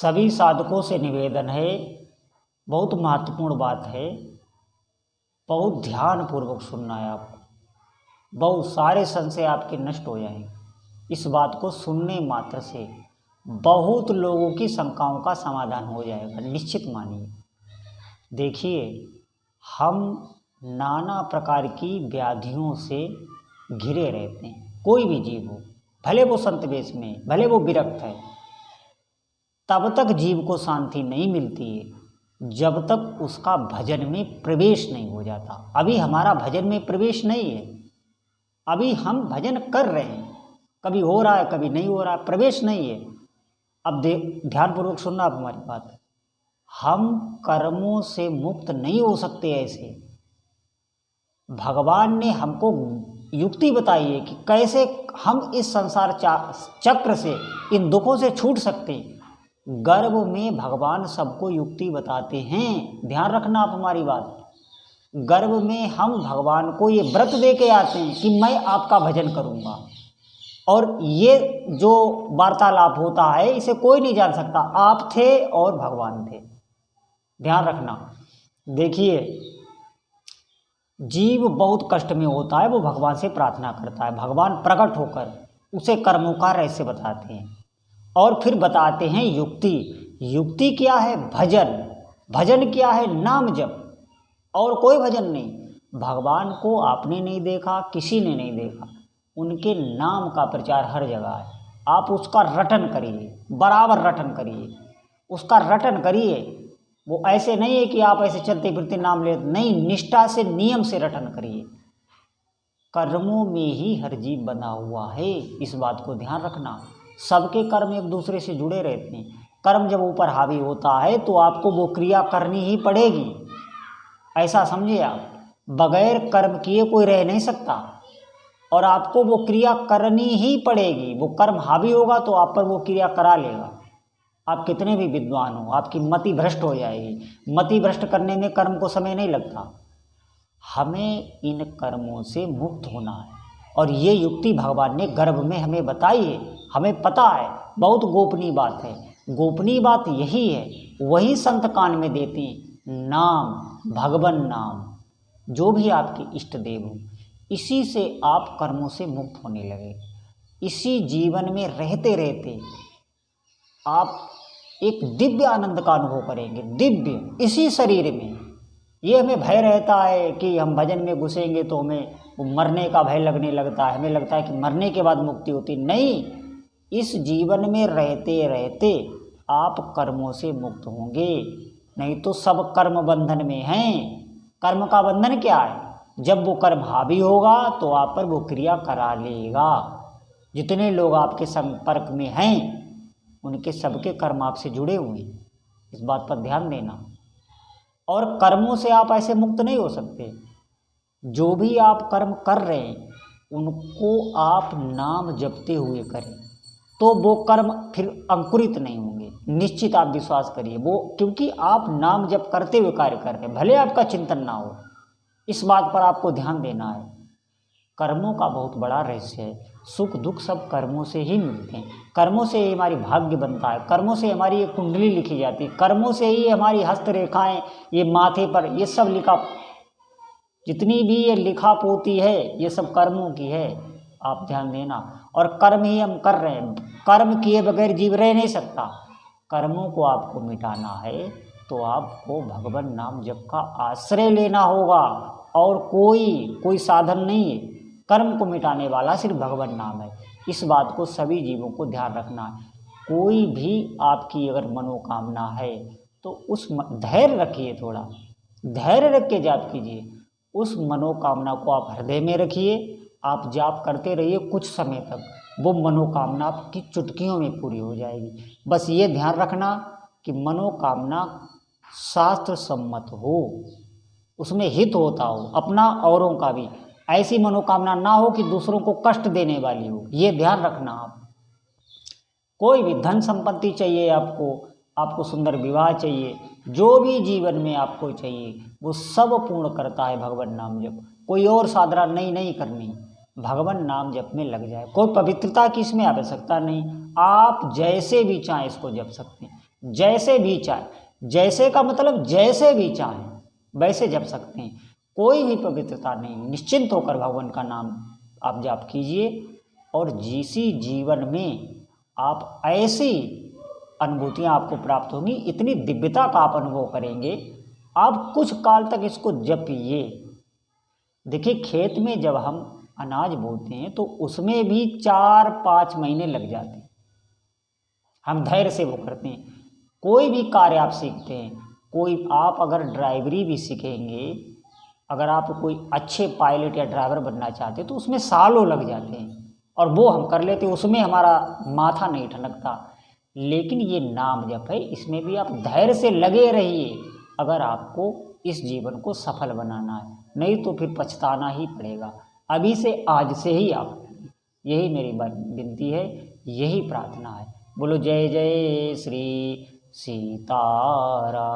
सभी साधकों से निवेदन है, बहुत महत्वपूर्ण बात है, बहुत ध्यानपूर्वक सुनना है आपको। बहुत सारे संशय आपके नष्ट हो जाएंगे। इस बात को सुनने मात्र से बहुत लोगों की शंकाओं का समाधान हो जाएगा, निश्चित मानिए। देखिए, हम नाना प्रकार की व्याधियों से घिरे रहते हैं। कोई भी जीव हो, भले वो संत वेश में, भले वो विरक्त है, तब तक जीव को शांति नहीं मिलती है जब तक उसका भजन में प्रवेश नहीं हो जाता। अभी हमारा भजन में प्रवेश नहीं है, अभी हम भजन कर रहे हैं, कभी हो रहा है कभी नहीं हो रहा है, प्रवेश नहीं है। अब ध्यानपूर्वक सुनना आप हमारी बात। हम कर्मों से मुक्त नहीं हो सकते। ऐसे भगवान ने हमको युक्ति बताई है कि कैसे हम इस संसार चक्र से, इन दुखों से छूट सकते हैं। गर्भ में भगवान सबको युक्ति बताते हैं। ध्यान रखना आप हमारी बात। गर्भ में हम भगवान को ये व्रत दे के आते हैं कि मैं आपका भजन करूँगा, और ये जो वार्तालाप होता है इसे कोई नहीं जान सकता, आप थे और भगवान थे। ध्यान रखना। देखिए, जीव बहुत कष्ट में होता है, वो भगवान से प्रार्थना करता है, भगवान प्रकट होकर उसे कर्मों का रहस्य बताते हैं और फिर बताते हैं युक्ति। युक्ति क्या है? भजन। भजन क्या है? नाम जप, और कोई भजन नहीं। भगवान को आपने नहीं देखा, किसी ने नहीं देखा, उनके नाम का प्रचार हर जगह है। आप उसका रटन करिए, बराबर रटन करिए, उसका रटन करिए। वो ऐसे नहीं है कि आप ऐसे चलते फिरते नाम ले, नहीं, निष्ठा से, नियम से रटन करिए। कर्मों में ही हर जीव बना हुआ है, इस बात को ध्यान रखना। सबके कर्म एक दूसरे से जुड़े रहते हैं। कर्म जब ऊपर हावी होता है तो आपको वो क्रिया करनी ही पड़ेगी, ऐसा समझिए आप। बगैर कर्म किए कोई रह नहीं सकता, और आपको वो क्रिया करनी ही पड़ेगी। वो कर्म हावी होगा तो आप पर वो क्रिया करा लेगा। आप कितने भी विद्वान हो, आपकी मति भ्रष्ट हो जाएगी। मति भ्रष्ट करने में कर्म को समय नहीं लगता। हमें इन कर्मों से मुक्त होना है, और ये युक्ति भगवान ने गर्भ में हमें बताई है। हमें पता है, बहुत गोपनीय बात है। गोपनीय बात यही है, वही संत कान में देते हैं। नाम, भगवान नाम, जो भी आपके इष्ट देव हो, इसी से आप कर्मों से मुक्त होने लगे। इसी जीवन में रहते रहते आप एक दिव्य आनंद का अनुभव करेंगे। दिव्य, इसी शरीर में। ये हमें भय रहता है कि हम भजन में घुसेंगे तो हमें वो मरने का भय लगने लगता है, हमें लगता है कि मरने के बाद मुक्ति होती। नहीं, इस जीवन में रहते रहते आप कर्मों से मुक्त होंगे। नहीं तो सब कर्म बंधन में हैं। कर्म का बंधन क्या है? जब वो कर्म हावी होगा तो आप पर वो क्रिया करा लेगा। जितने लोग आपके संपर्क में हैं उनके सबके कर्म आपसे जुड़े हुए हैं, इस बात पर ध्यान देना। और कर्मों से आप ऐसे मुक्त नहीं हो सकते। जो भी आप कर्म कर रहे हैं उनको आप नाम जपते हुए करें, तो वो कर्म फिर अंकुरित नहीं होंगे, निश्चित आप विश्वास करिए। वो क्योंकि आप नाम जप करते हुए कार्य कर रहे हैं, भले आपका चिंतन ना हो। इस बात पर आपको ध्यान देना है। कर्मों का बहुत बड़ा रहस्य है। सुख दुख सब कर्मों से ही मिलते हैं। कर्मों से ही हमारी भाग्य बनता है, कर्मों से हमारी ये कुंडली लिखी जाती है, कर्मों से ही हमारी हस्तरेखाएं, ये माथे पर ये सब लिखा, जितनी भी ये लिखा पोती है ये सब कर्मों की है। आप ध्यान देना। और कर्म ही हम कर रहे हैं। कर्म किए बगैर जीव रह नहीं सकता। कर्मों को आपको मिटाना है तो आपको भगवान नाम जप का आश्रय लेना होगा, और कोई साधन नहीं है। कर्म को मिटाने वाला सिर्फ भगवान नाम है। इस बात को सभी जीवों को ध्यान रखना है। कोई भी आपकी अगर मनोकामना है तो उस धैर्य रखिए, थोड़ा धैर्य रख के जाप कीजिए। उस मनोकामना को आप हृदय में रखिए, आप जाप करते रहिए कुछ समय तक, वो मनोकामना आपकी चुटकियों में पूरी हो जाएगी। बस ये ध्यान रखना कि मनोकामना शास्त्र सम्मत हो, उसमें हित होता हो, अपना औरों का भी। ऐसी मनोकामना ना हो कि दूसरों को कष्ट देने वाली हो, ये ध्यान रखना आप। कोई भी धन संपत्ति चाहिए आपको सुंदर विवाह चाहिए, जो भी जीवन में आपको चाहिए वो सब पूर्ण करता है भगवान नाम जप। कोई और साधना नहीं करनी, भगवान नाम जप में लग जाए। कोई पवित्रता की इसमें आवश्यकता नहीं, आप जैसे भी चाहें इसको जप सकते हैं। जैसे भी चाहे, जैसे का मतलब जैसे भी चाहे वैसे जप सकते हैं, कोई भी पवित्रता नहीं, निश्चिंत होकर भगवान का नाम आप जाप कीजिए और जिसी जीवन में आप ऐसी अनुभूतियाँ आपको प्राप्त होंगी, इतनी दिव्यता का आप अनुभव करेंगे। आप कुछ काल तक इसको जपिए। देखिए खेत में जब हम अनाज बोते हैं तो उसमें भी 4-5 महीने लग जाते हैं, हम धैर्य से वो करते हैं। कोई भी कार्य आप सीखते हैं, कोई आप अगर ड्राइवरी भी सीखेंगे, अगर आप कोई अच्छे पायलट या ड्राइवर बनना चाहते हैं तो उसमें सालों लग जाते हैं और वो हम कर लेते हैं, उसमें हमारा माथा नहीं ठनकता। लेकिन ये नाम जप है, इसमें भी आप धैर्य से लगे रहिए अगर आपको इस जीवन को सफल बनाना है, नहीं तो फिर पछताना ही पड़ेगा। अभी से आज से ही आप, यही मेरी विनती है, यही प्रार्थना है। बोलो जय जय श्री सीताराम।